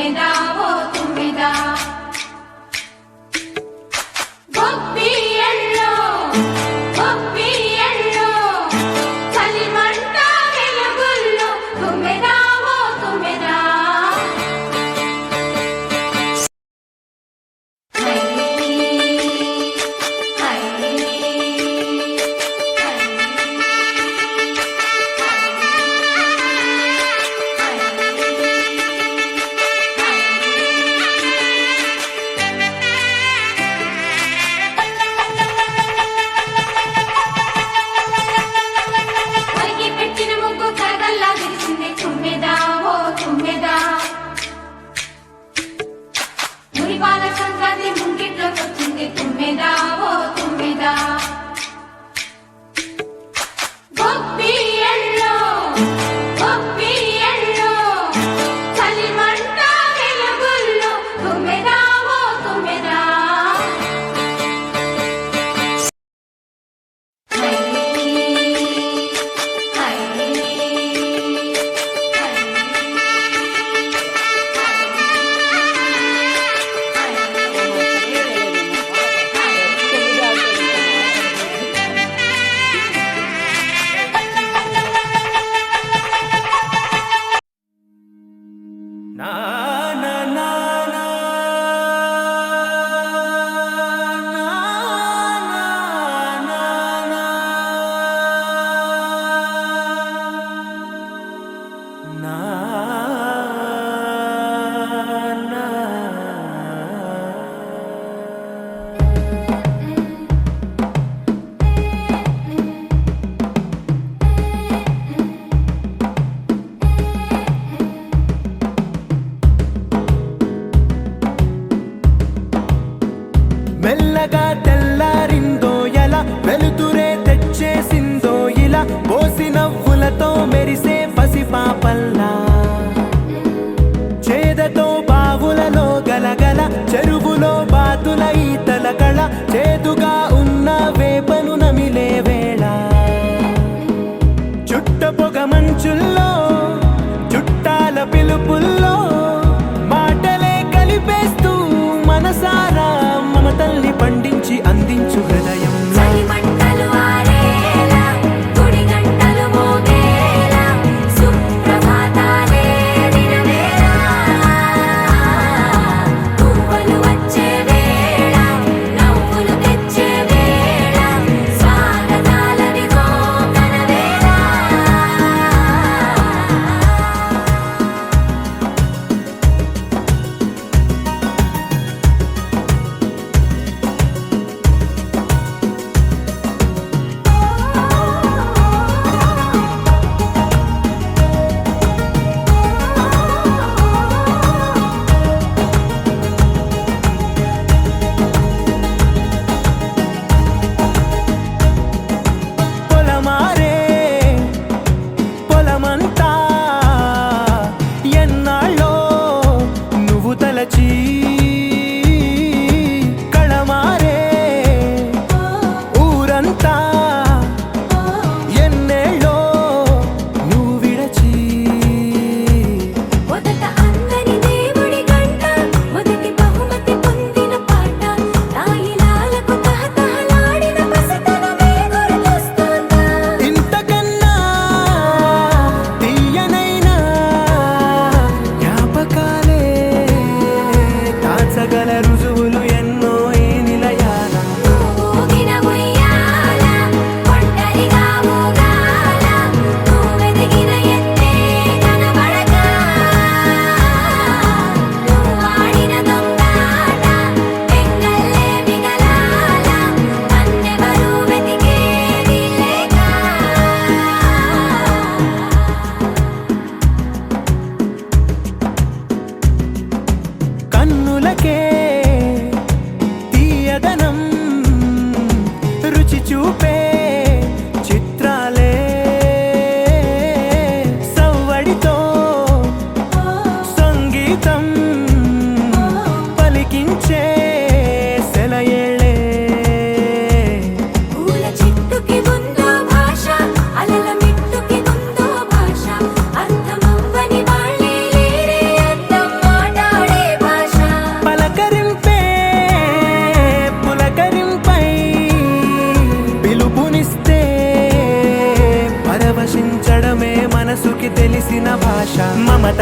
తుమ్మెదా ఓ తుమ్మెదా గొప్పియల్లో గొప్పియల్లో చలిమంట వెలుగుల్లో తుమ్మెదా ఓ తుమ్మెదా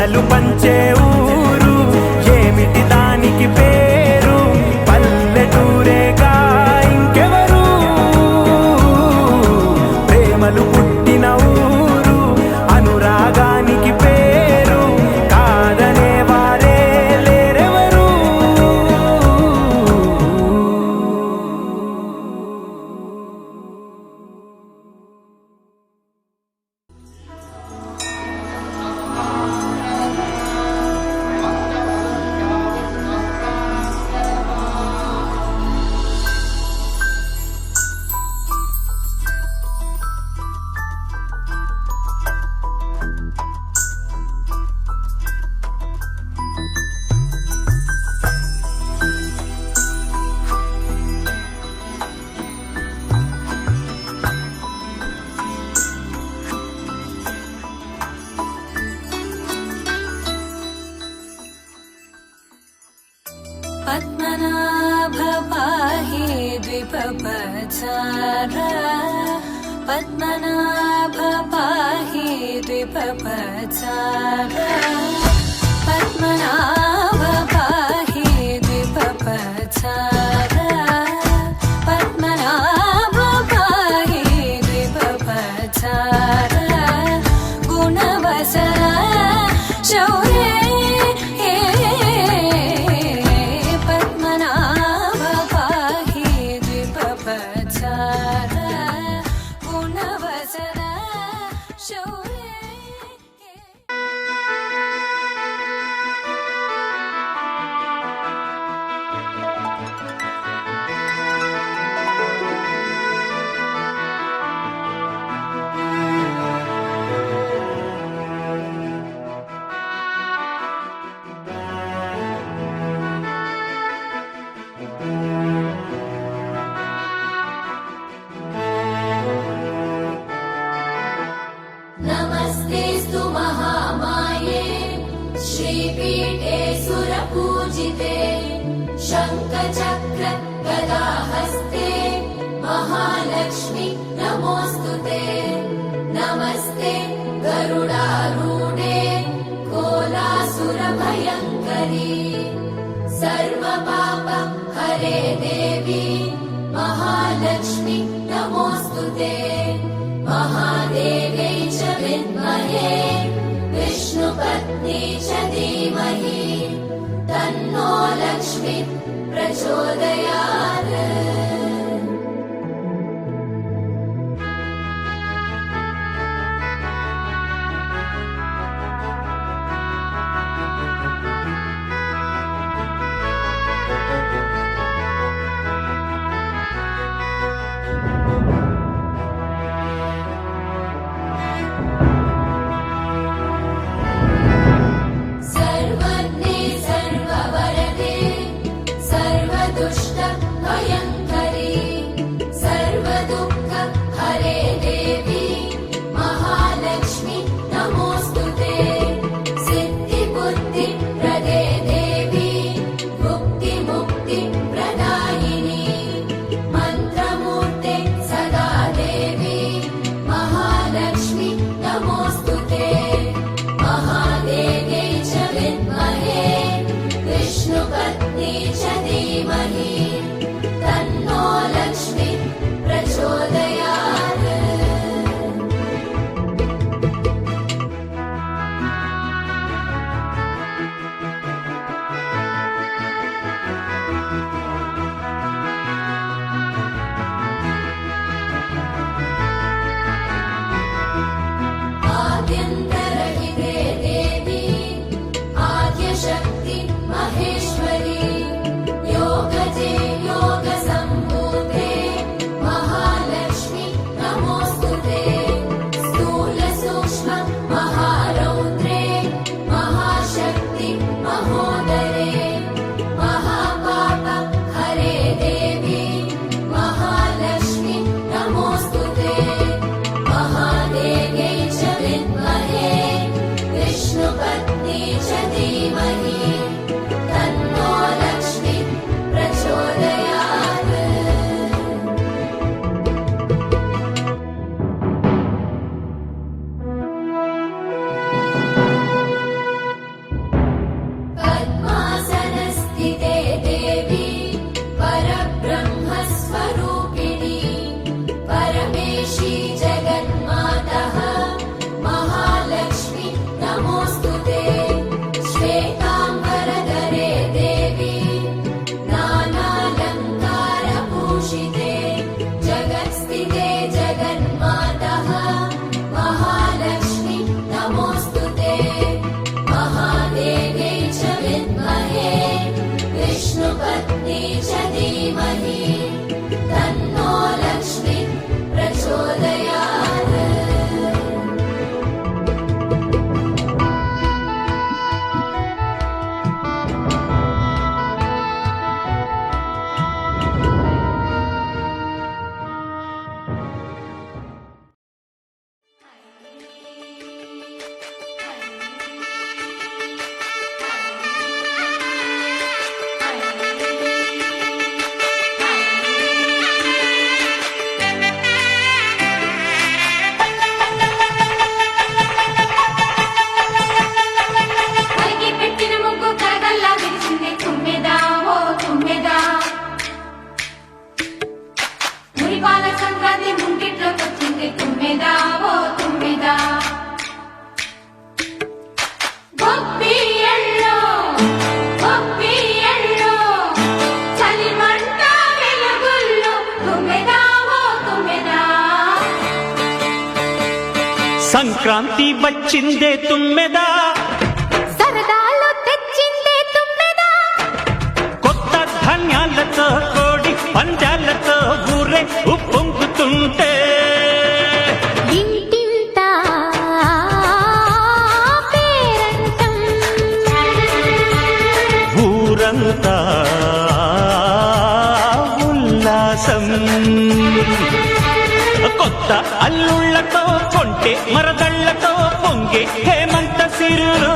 వెన్నెలు పంచే ఊరు ఏమిటి దానికి పేరు పల్లెటూరేగా ఇంకెవరు ప్రేమలు పుట్టిన ఊరు అనురాగానికి పేరు కాదనే వారే లేరెవరు पद्मनाभ पाहि द्विपपचार पद्मनाभ पाहि द्विपपचार पद्मनाभ पाहि द्विपपचार पद्मनाभ पाहि द्विपपचार गुणवसर शौर्ये नमस्तेस्तु महामाये श्रीपीठे सुरपूजिते शङ्खचक्र गदाहस्ते महालक्ष्मी नमोऽस्तुते नमस्ते गरुडारूढे कोलासुरभयङ्करी सर्वपाप हरे देवी महालक्ष्मी नमोऽस्तुते महादेव्यै च विद्महे विष्णुपत्नी च धीमहि तन्नो लक्ष्मी प्रचोदयात् सर्वज्ञे सर्ववरदे सर्वदुष्ट भयङ्करे नमोऽस्तु ते श्वेताम्बरधरे देवी नानालङ्कारभूषिते जगत्स्थिते जगन्मातः महालक्ष्मी नमोऽस्तु ते महादेव्यै च विद्महे विष्णुपत्नी च धीमहि तन्नो लक्ष्मी प्रचोदयात् పైకి పెట్టిన ముగ్గు కరగల్లా విరిసింది తుమ్మెదా ఓ తుమ్మెదా మురిపాల సంక్రాంతి ముంగిట్లోకి వచ్చింది తుమ్మెదా ఓ తుమ్మెదా గొప్పియల్లో చలిమంట వెలుగుల్లో తుమ్మెదా ఓ తుమ్మెదా సంక్రాంతి వచ్చిందే తుమ్మెదా సరదాలు తెచ్చిందే తుమ్మెదా కొత్త ధాన్యాలతో కోడి పందాలతో ఊరే ఉప్పొంగుతుంటే ఇంటింటా పేరంటం ఊరంతా ఉల్లాసం కొత్త అల్లుళ్ళతో కొంటే మరదళ్లతో పొంగే హేమంత సిరులు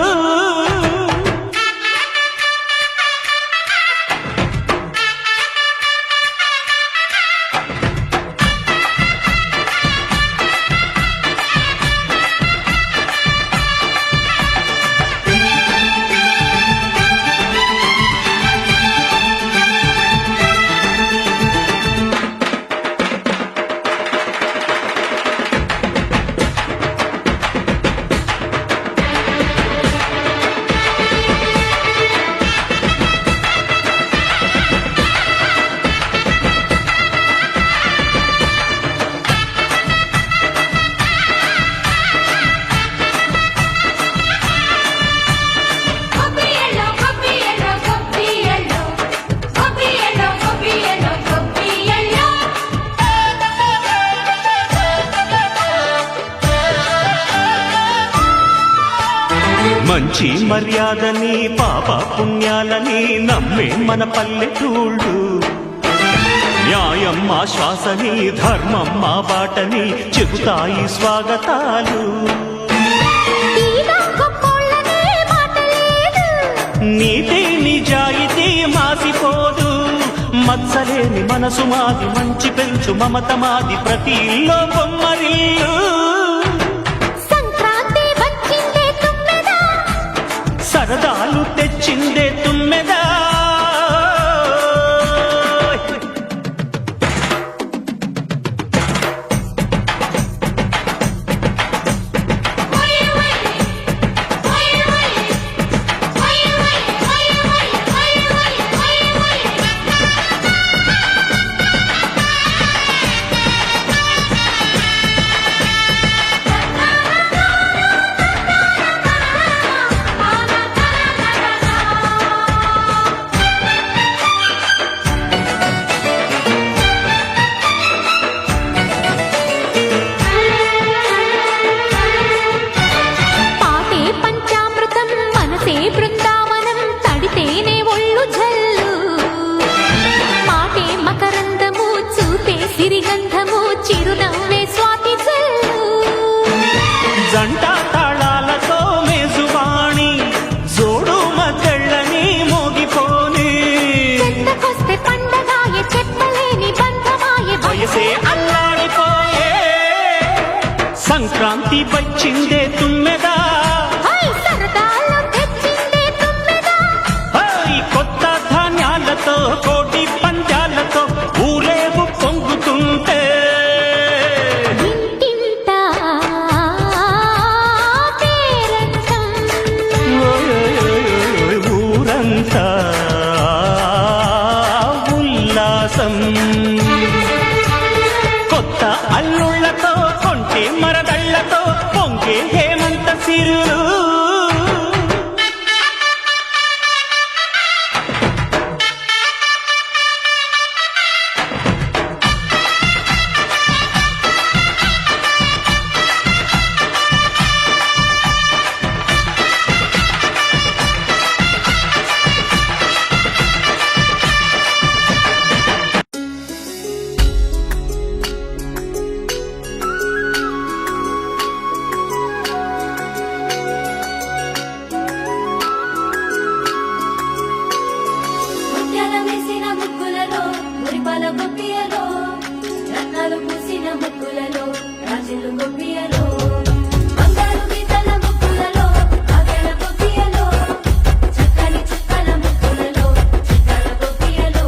గొప్పియల్లో మంచి మర్యాదని పాప పుణ్యాలని నమ్మే మన పల్లెటూళ్ళు న్యాయం మా శ్వాసని ధర్మం మా బాటని చెబుతాయి స్వాగతాలు నీతి నిజాయితీ మాసిపోదు మత్సలేని మనసు మాది మంచి పెంచు మమత మాది ప్రతి ఇల్లో బొమ్మరిల్లు సంక్రాంతి వచ్చిందే తుమ్మెదా సరదాలు తెచ్చిందే తుమ్మెదా పాటే పంచామృతం మనసే బృందావనం తడితేనే ఒళ్ళు జల్లు మాటే మకరందము చూపే సిరిగంధము చిరునవ్వే స్వాతి జల్లు జంట తాళాలతో మేజువాణి జోడు మద్దళ్ళని మోగిపోని చెత్తకొస్తే పండగాయే చెప్పలేని బంధమాయే వయసే అల్లాడిపోయే సంక్రాంతి వచ్చిందే తుమ్మెదా హై సరదాలు తెచ్చిందే తుమ్మెదా హై కొత్త ధాన్యాలతో కోటి పంజాలతో ఊరేగు పొంగుతుంటే ఇంటింటా పేరంటం మనసంతా ఉల్లాసం కొత్త అల్లుళ్ళతో కొంటే మరదళ్ళతో పొంగే హేమంత సిరులు ముత్యాల వేసిన ముక్కులలో మురిపాల గొప్పియలో రత్నాలు పూసిన ముక్కులలో రాజులు గొప్పియలో బంగారు గీతల ముక్కులలో కావ్యాల గొప్పియలో చక్కని చుక్కల ముక్కులలో చిత్రాల గొప్పియలో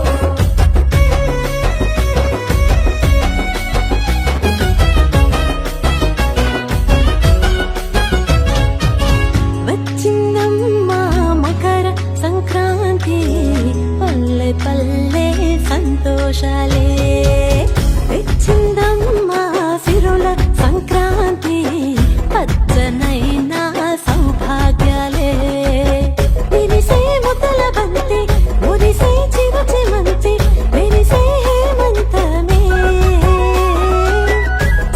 వచ్చిందమ్మా మకర సంక్రాంతి పల్లె పల్లె సంతోషాలే తెచ్చిందమ్మా సిరుల సంక్రాంతి పచ్చనైన సౌభాగ్యాలే విరిసే ముద్దల బంతి మురిసే చిరుచెమంతి మెరిసే హేమంతమే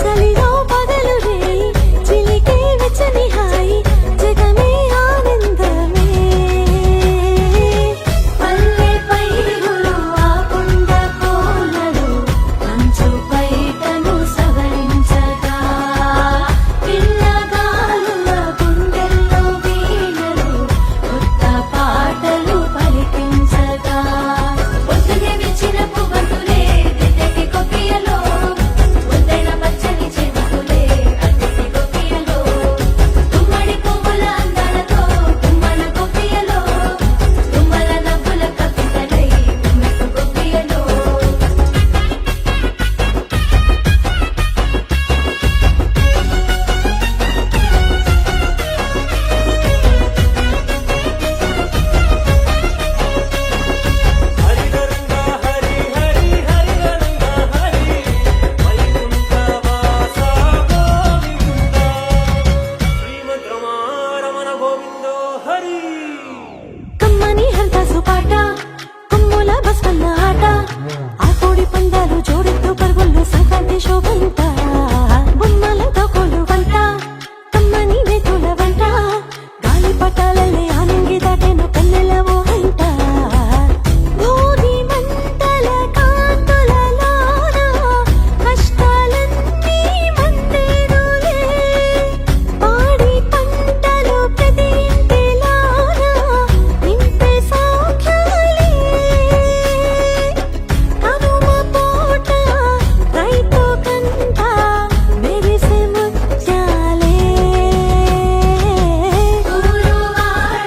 చలిలో పగలు రేయి చిలికే వెచ్చని హాయి జగమే ఆనందమే పల్లె పైరులు ఆ కొండ కోనలు మంచు బయటను సవరించగా పిల్లగాలుల గుండెల్లో వీణలు కొత్త పాటలు పలికించగా పొద్దునే విచ్చిన పువ్వులే దిద్దకి కొప్పియలో ముద్దైన పచ్చని చెంగులే అద్దెకి కొప్పియలో గుమ్మడి పువ్వుల అందాలతో గుమ్మల కొప్పియలో గుమ్మల నవ్వుల కవితలై గుమ్మెకు కొప్పియలో హరిహరంగా హరి హరి హరిహరంగా హరి వైకుంఠవాస గోవింద శ్రీమద్ రమారమణ గోవిందో హరి కమ్మని హంతసు పాట కొమ్ముల బస్వన్న ఆట ఆ కోడి పందాలు జోడెత్తు పరుగులు సంక్రాంతి శోభంత బొమ్మలతో కొలు వంట కమ్మని వేతుల వంట గాలి పటాలల్లే ఆనంగి దాటెను కన్నెల ఓ హంట భోగి మంటల కాంతులలోన కష్టాలన్నీ మంటేనులే పాడి పంటలు ప్రతి ఇంటిలోన నింపే సౌఖ్యాలే కనుమ పూట రైతు కంట మెరిసే ముత్యాలే ఊరువాడ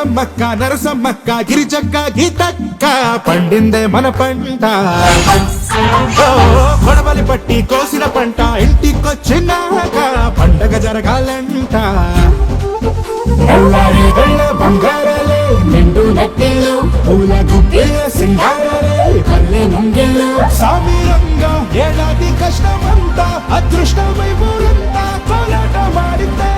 సమ్మక్క నరసమ్మక్క గిరిజక్క గీతక్క పండిందే మన పంట ఓ, కొడవలి పట్టి కోసిన పంట ఇంటికొచ్చినాక పండగ జరగాలంట ఎల్లారి వెళ్ళ బంగారాలే నిండు నెట్టిలు పూల గుప్పిల సింగారాలే పల్లె ముంగిళ్ళు సామీరంగా ఏడాది కష్టమంతా అదృష్టమై ఊరంతా కోలాట మారిందే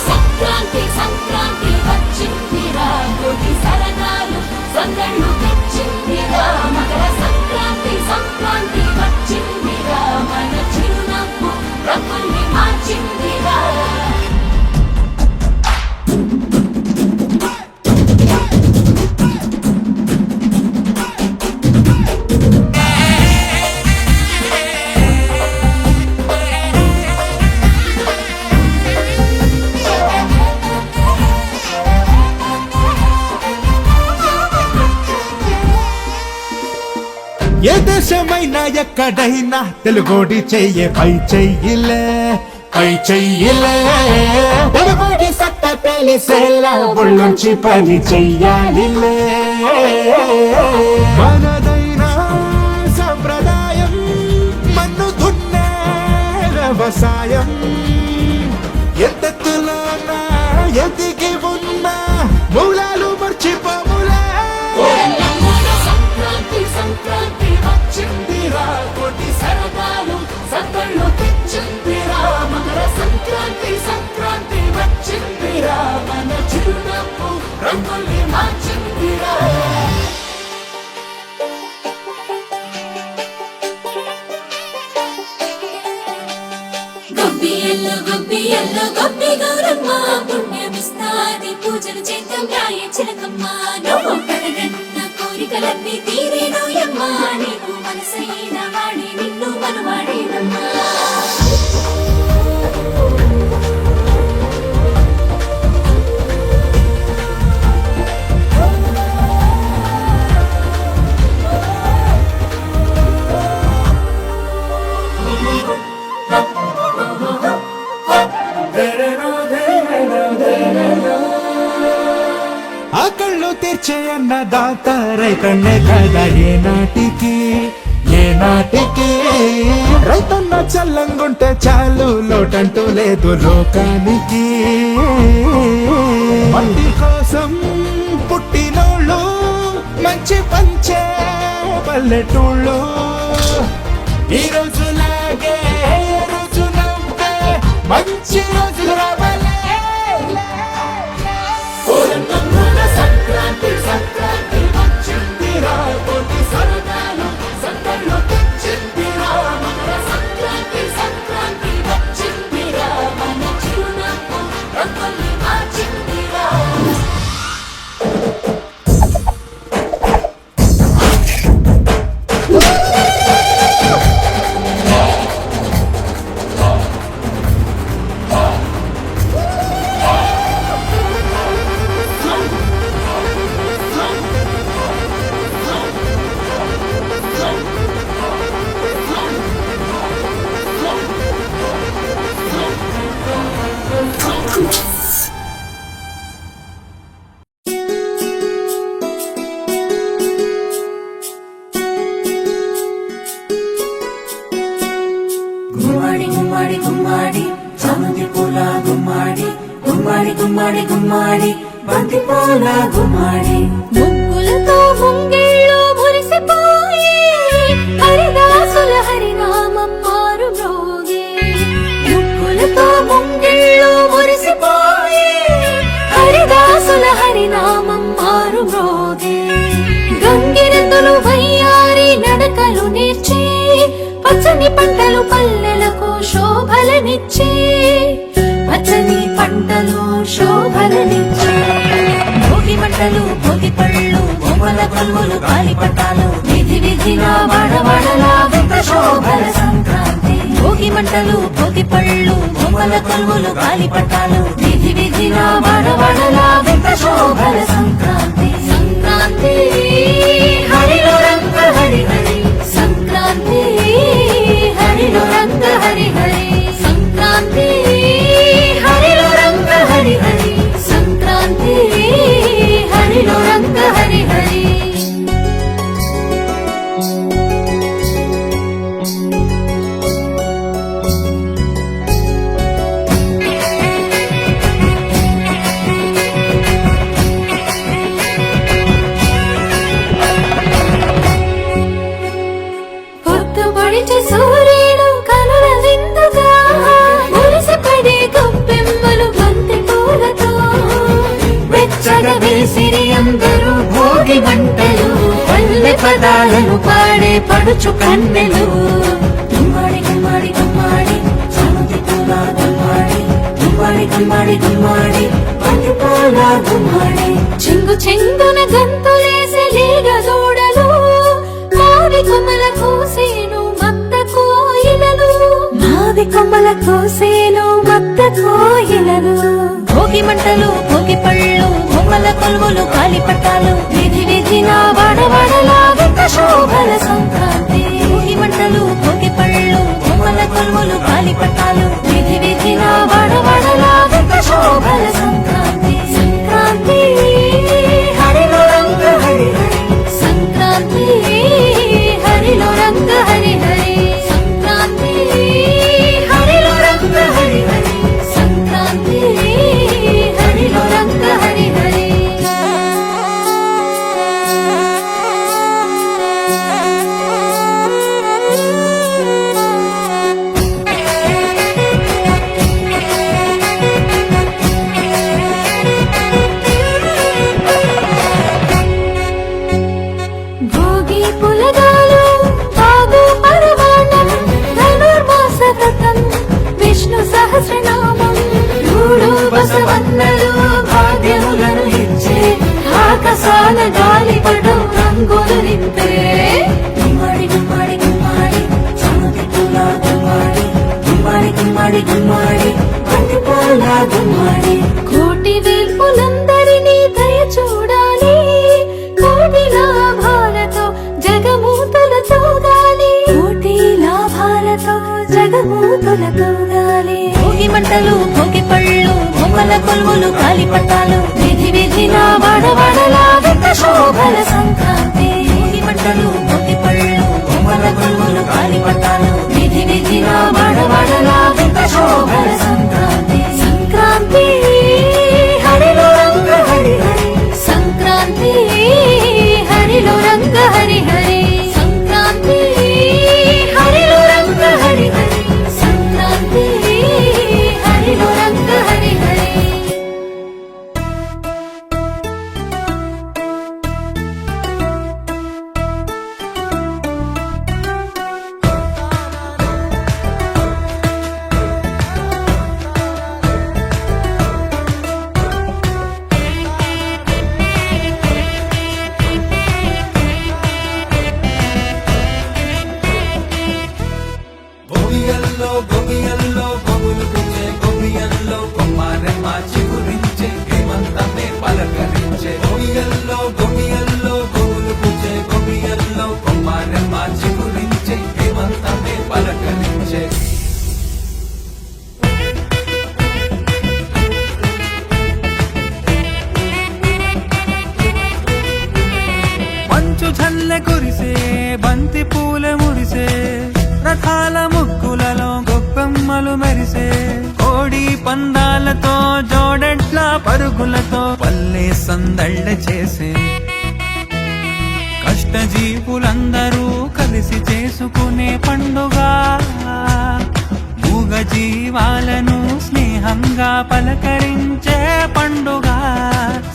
సంక్రాంతి సంక్రాంతి వచ్చిందిరా కోటి సరదాలు సందళ్ళు తెచ్చిందిరా మకర సంక్రాంతి సంక్రాంతి వచ్చిందిరా మన చిరునవ్వు రంగుల్ని మార్చిందిరా ఏ దేశమైనా ఎక్కడైనా తెలుగోడి చెయ్యే పై చెయ్యిలే పై చెయ్యిలే తెలుగోడి సట్ట తెలిసేలా ఒళ్ళొంచి పని చెయ్యాలిలే మనదైనా సంప్రదాయం మన్ను దున్నే వ్యవసాయం ఎంతెత్తులోనా ఎదిగి ఉన్నా మూలాలు మర్చిపోములే సంక్రాంతి సంక్రాంతి వచ్చిందిరా కోటి సరదాలు సందళ్ళు తెచ్చిందిరా మకర సంక్రాంతి సంక్రాంతి వచ్చిందిరా మన చిరునవ్వు రంగుల్ని మార్చిందిరా గొబ్బి గౌరమ్మ పుణ్యమిస్తాది పూజలు చేద్దాం రాయ చిలకమ్మ నవ్వు కడగన్న కోరికలన్నీ తీరేనోయమ్మా నీకు మనసైన వాడి నిన్ను మనవాడేనమ్మా ఆ కళ్ళు తీర్చే అన్నదాత రైతన్నే కదా ఏ నాటికి రైతన్న చల్లంగుంటే చాలు లోటంటూ లేదు లోకానికి మండి కోసం పుట్టినోళ్ళు మంచి పంచే పల్లెటూళ్ళు ఈ రోజులాగే ఏ రోజు నవ్వే మంచి రోజులు రావాలే సంక్రాంతి సంక్రాంతి వచ్చిందిరా కోటి సరదాలు సందళ్ళు తెచ్చిందిరా మకర సంక్రాంతి సంక్రాంతి వచ్చిందిరా మన చిరునవ్వు రంగుల్ని మార్చిందిరా గుమ్మడి గుమ్మడి గుమ్మడి చామంతి పూల గుమ్మడి గుమ్మడి గుమ్మడి గుమ్మడి బంతి పూల గుమ్మడి ముగ్గులతో ముంగిళ్ళు మురిసిపోయి హరిదాసుల హరినామం మారు మ్రోగే ముగ్గులతో ముంగిళ్ళు మురిసిపోయి హరిదాసుల హరినామం మారు మ్రోగే గంగిరెద్దులు వయ్యారి నడకలు నేర్చి పచ్చని పంటలు పల్లెలకు శోభలనిచ్చి పచ్చని పంటలు శోభలనిచ్చి భోగి మంటలు భోగి పళ్ళు బొమ్మల కొలువులు గాలిపటాలు విధి విధిన వాడవాడలా వింత శోభల సంక్రాంతి భోగి మంటలు భోగి పళ్ళు బొమ్మల కొలువులు గాలిపటాలు విధి విధిన వాడవాడలా వింత శోభల సంక్రాంతి సంక్రాంతి హరిలో రంగ హరి హరి సంక్రాంతి హరిలో రంగ హరి హరి సంక్రాంతి హరిలో రంగ హరి హరి సంక్రాంతి పాటలను పాడే పడుచు కన్నెలు గుమ్మాడి గుమ్మాడి గుమ్మాడి చామంతి పూల గుమ్మాడి గుమ్మాడి గుమ్మాడి గుమ్మాడి బంతి పూల గుమ్మాడి చెంగు చెంగున గంతులేసే లేగ దూడలు మావి కొమ్మల కోసేను మత్త కోయిలలు మావి కొమ్మల కోసేను మత్త కోయిలలు భోగి మంటలు భోగి పళ్ళు బొమ్మల కొలువులు కాలిపట్టాలు విధి విధిన వాడవాడలా వింత శోభల సంక్రాంతి భోగి మంటలు భోగి పళ్ళు బొమ్మల కొలువులు కాలిపట్టాలు విధి విధిన వాడవాడలా వింత శోభల సంక్రాంతి సంక్రాంతి హరిలో రంగ హరి హరి సంక్రాంతి హరిలో రంగ హరి హరి సంక్రాంతి హరిలో రంగ హరి హరి సంక్రాంతి హరిలో రంగ హరి హరి భోగి పులగాలు బాగు పరమాణం ధనుర్మాస వ్రతం విష్ణు సహస్రనామం మూడు బసవన్నలు భాగ్యములను ఇచ్చే ఆకాశాల గాలిపటం రంగులు నింపే గుమ్మాడి గుమ్మాడి గుమ్మాడి చామంతి పూల గుమ్మాడి గుమ్మాడి గుమ్మాడి గుమ్మాడి బంతి పూల గుమ్మాడి కోటి వేల్పులందరినీ దయ చూడాలి కోటి లాభాలతో జగమూతులతో గాలి కోటి లాభాలతో జగమూతులతో గాలి భోగి మంటలు భోగి పళ్ళు బొమ్మల కొలువులు కాలిపట్టాలు విధి విధిన వాడవాడలా వింత శోభల సంక్రాంతి భోగి మంటలు భోగి పళ్ళు బొమ్మల కొలువులు కాలిపట్టాలు విధి విధిన వాడవాడలా వింత శోభల సంక్రాంతి సంక్రాంతి హరిలో రంగ హరి హరి సంక్రాంతి హరిలో రంగ హరి హరి సంక్రాంతి హరిలో రంగ హరి హరి సంక్రాంతి హరిలో రంగ హరి హరి గొమియల్లో గొమియల్లో గొములు పుచ్చే గొమియల్లో కొమ్మారెమ్మ చిగురించే హేమంతమే పలకరించే గొమియల్లో గొమియల్లో గొములు పుచ్చే గొమియల్లో కొమ్మారెమ్మ చిగురించే హేమంతమే పలకరించే మంచు ఝల్లె కురిసే బంతి పూల మురిసే రథాల ముగ్గులలో గొప్పెమ్మలు మెరిసే కోడి పందాలతో జోడెట్ల పరుగులతో పల్లె సందళ్ళ చేసే కష్టజీవులందరూ కలిసి చేసుకునే పండుగ మూగ జీవాలను స్నేహంగా పలకరించే పండుగ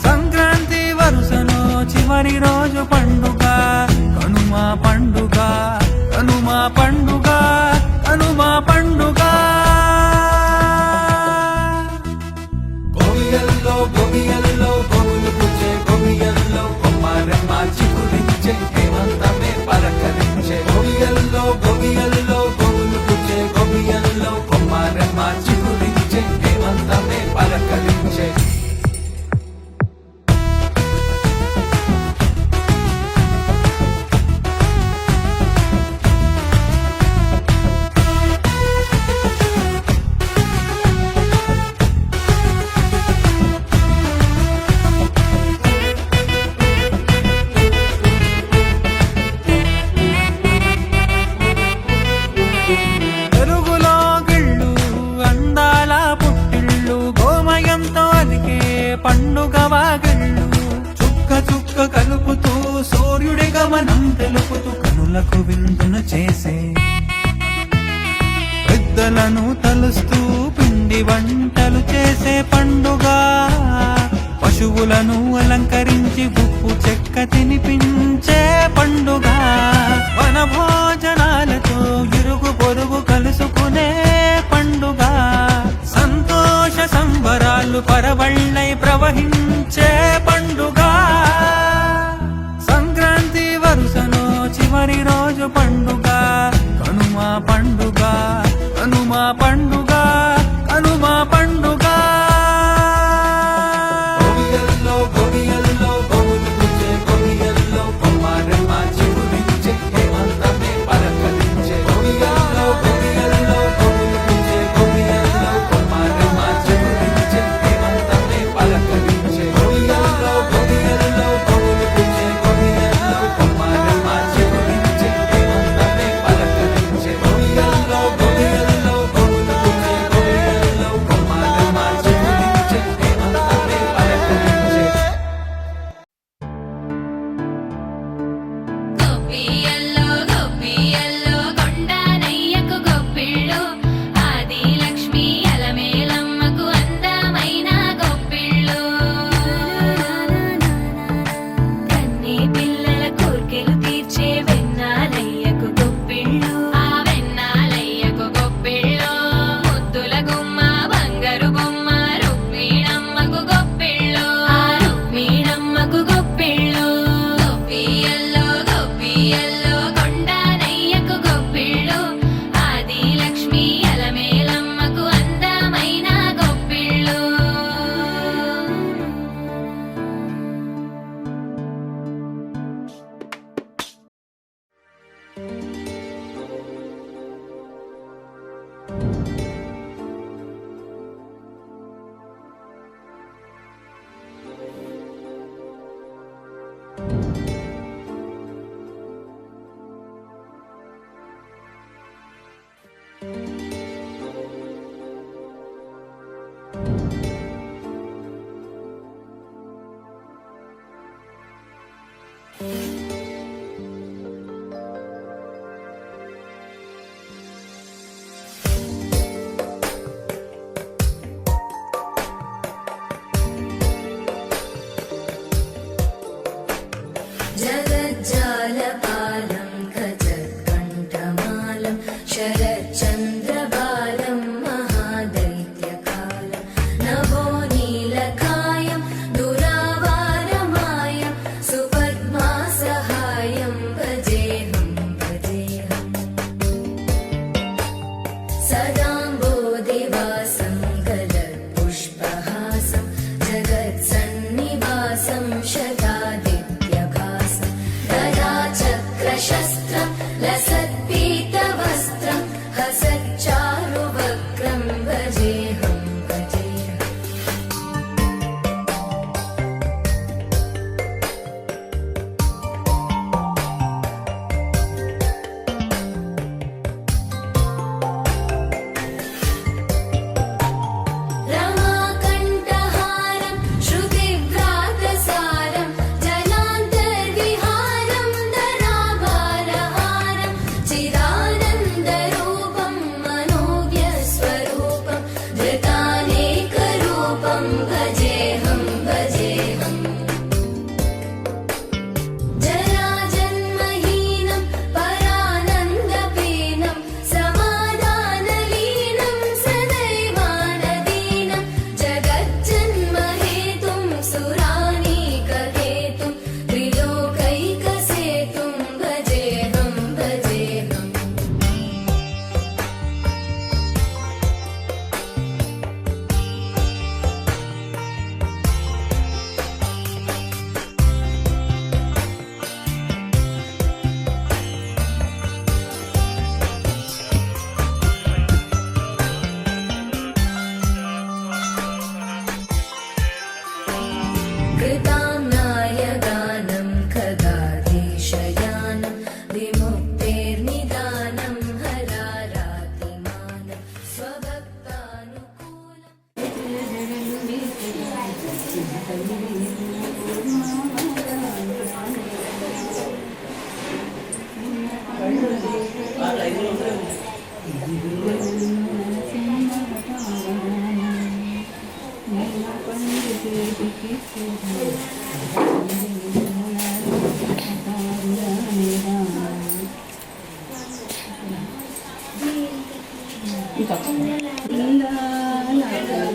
సంక్రాంతి వరుసలో చివరి రోజు పండుగ కనుమ పండుగ కనుమ పండుగ కనుమ పండుగ గొమియల్లో గొమియల్లో గొములు పుచ్చే గొమియల్లో కొమ్మారెమ్మ చిగురించే హేమంతమే పలకరించే గొమియల్లో గొమియల్లో గొములు పుచ్చే గొమియల్లో కొమ్మారెమ్మ చిగురించే హేమంతమే పలకరించే పెరుగులో గిళ్ళు అందాల పుట్టిళ్ళు గోమయంతో అలికే పండుగ వాగిళ్ళు చుక్క చుక్క కలుపుతూ సూర్యుడి గమనం తెలుపుతూ కనులకు విందును చేసే పెద్దలను తలుస్తూ పిండి వంటలు చేసే పండుగ పశువులను అలంకరించి ఉప్పు చెక్క తినిపించే పండుగ వన భోజనాలతో ఇరుగు పొరుగు కలుసుకునే పండుగ సంతోష సంబరాలు పరవళ్ళై ప్రవహించే పండుగ సంక్రాంతి వరుసలో చివరి రోజు పండుగ కనుమ పండుగ కనుమ పండుగ కనుమ పండుగ గొబియల్లో గొబియల్లో గోవులు పూజే గొబియల్లో కొమ్మారెమ్మ చిగురించే హేమంతమే పలకరించే గొబియల్లో గొబియల్లో గోవులు పూజే గొబియల్లో కొమ్మారెమ్మ చిగురించే హేమంతమే పలకరించే గొబియల్లో గొబియల్లో గోవులు పూజే గొబియల్లో కొమ్మారెమ్మ చిగురించే హేమంతమే పలకరించే గొబియల్లో గొబియల్లో గోవులు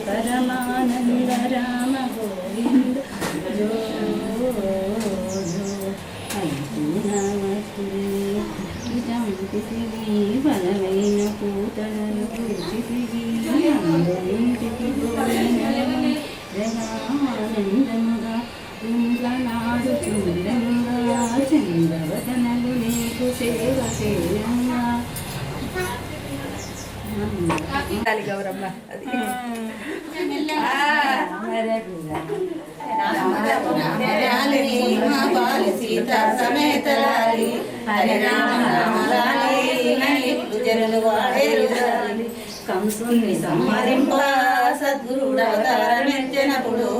పరమానంద రామ గోవింద జో బలమైన పూతలను ఇంటికి జగానందముగా కుంగనాడు చుండంగా చంద్రవదనలు నీకు సేవ చేయంగా గౌరమ్మ అది రామలాలి మా బాలి సీత సమేతలాలి హరి రామ రామలాలి నైట్లు జనులు వాడేరు రాలి కంసుని సంహరింప సద్గురుడు అవతారమెత్తినప్పుడు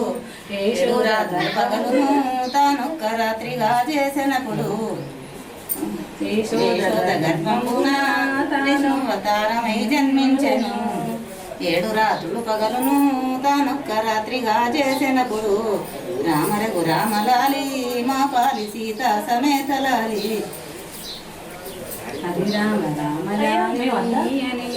కేశూరా గర్భగను తానొక్క రాత్రిగా చేసినప్పుడు యశోద గర్భమున తాను అవతారమై జన్మించెను 7 రాత్రులు పగలును తానొక్క రాత్రిగా చేసినప్పుడు రామరఘు రామలాలి మా పాలి సీత సమేతలాలి హరి రామ రామలాలి అని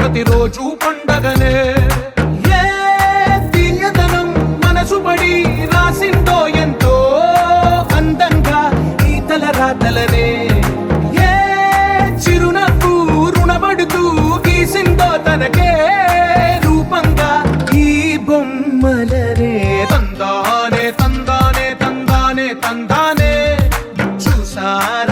ప్రతిరోజు పండగనే ఏ తీయదనం మనసు పడి రాసిందో ఎంతో అందంగా ఈ తలరాతలనే ఏ చిరునవ్వు రుణపడుతూ గీసిందో తనకే రూపంగా ఈ బొమ్మలనే తందానే తందానే తందానే తందానే చూసారా